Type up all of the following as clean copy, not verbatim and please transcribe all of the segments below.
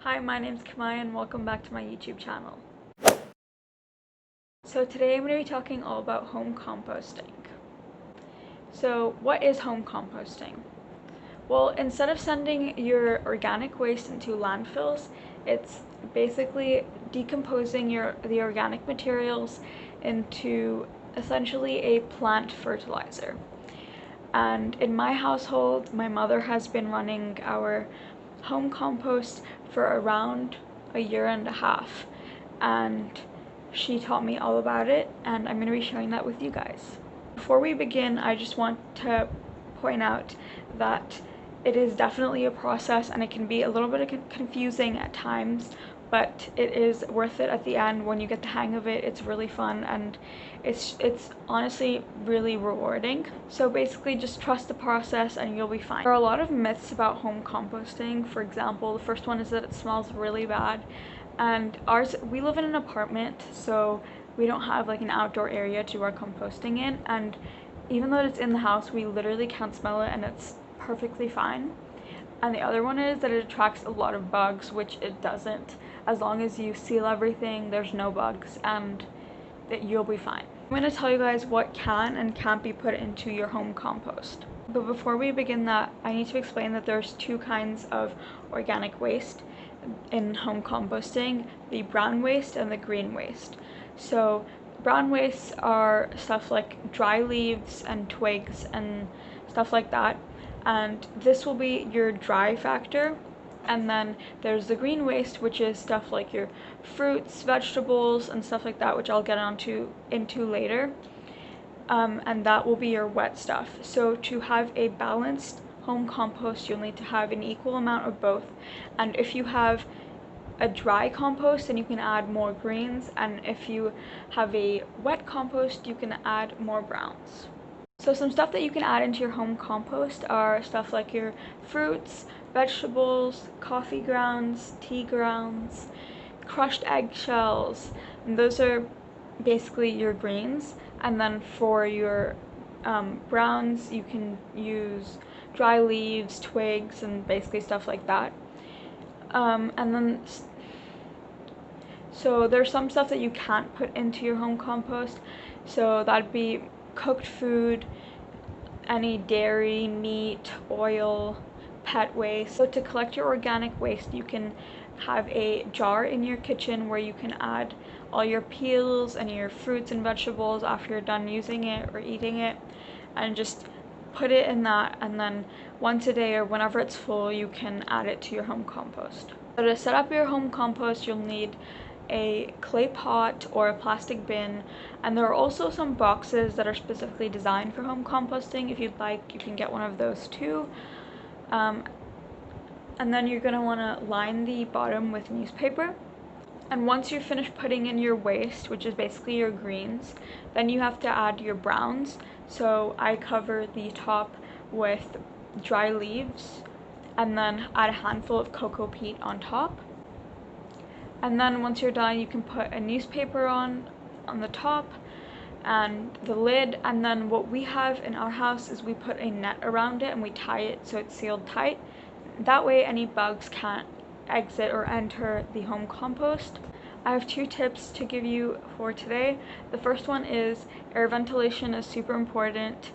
Hi, my name's Kamaya and welcome back to my YouTube channel. So today I'm going to be talking all about home composting. So what is home composting? Well, instead of sending your organic waste into landfills, it's basically decomposing the organic materials into essentially a plant fertilizer. And in my household, my mother has been running our home compost for around a year and a half, and she taught me all about it, and I'm going to be sharing that with you guys. Before we begin, I just want to point out that it is definitely a process and it can be a little bit confusing at times, but it is worth it at the end. When you get the hang of it, it's really fun and it's honestly really rewarding. So basically just trust the process and you'll be fine. There are a lot of myths about home composting. For example, the first one is that it smells really bad, and we live in an apartment, so we don't have like an outdoor area to do our composting in, and even though it's in the house, we literally can't smell it and it's perfectly fine. And the other one is that it attracts a lot of bugs, which it doesn't. As long as you seal everything, there's no bugs and that you'll be fine. I'm going to tell you guys what can and can't be put into your home compost. But before we begin that, I need to explain that there's two kinds of organic waste in home composting: the brown waste and the green waste. So brown wastes are stuff like dry leaves and twigs and stuff like that, and this will be your dry factor. And then there's the green waste, which is stuff like your fruits, vegetables, and stuff like that, which I'll get into later. And that will be your wet stuff. So to have a balanced home compost, you'll need to have an equal amount of both. And if you have a dry compost, then you can add more greens, and if you have a wet compost, you can add more browns. So some stuff that you can add into your home compost are stuff like your fruits, vegetables, coffee grounds, tea grounds, crushed eggshells, and those are basically your greens. And then for your browns, you can use dry leaves, twigs, and basically stuff like that. So there's some stuff that you can't put into your home compost, so that'd be cooked food, any dairy, meat, oil, pet waste. So to collect your organic waste, you can have a jar in your kitchen where you can add all your peels and your fruits and vegetables after you're done using it or eating it, and just put it in that, and then once a day or whenever it's full, you can add it to your home compost. So to set up your home compost, you'll need a clay pot or a plastic bin, and there are also some boxes that are specifically designed for home composting. If you'd like, you can get one of those too. And then you're going to want to line the bottom with newspaper. And once you're finished putting in your waste, which is basically your greens, then you have to add your browns. So I cover the top with dry leaves and then add a handful of cocoa peat on top. And then once you're done, you can put a newspaper on the top and the lid. And then what we have in our house is we put a net around it and we tie it so it's sealed tight. That way any bugs can't exit or enter the home compost. I have two tips to give you for today. The first one is air ventilation is super important,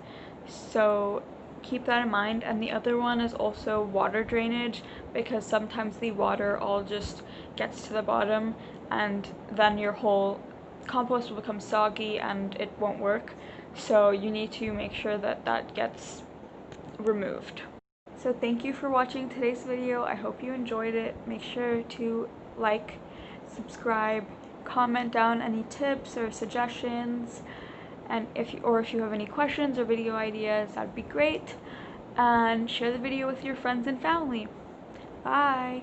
so keep that in mind. And the other one is also water drainage, because sometimes the water all just gets to the bottom and then your whole compost will become soggy and it won't work. So you need to make sure that that gets removed. So thank you for watching today's video. I hope you enjoyed it. Make sure to like, subscribe, comment down any tips or suggestions, and if you have any questions or video ideas, that'd be great. And share the video with your friends and family. Bye!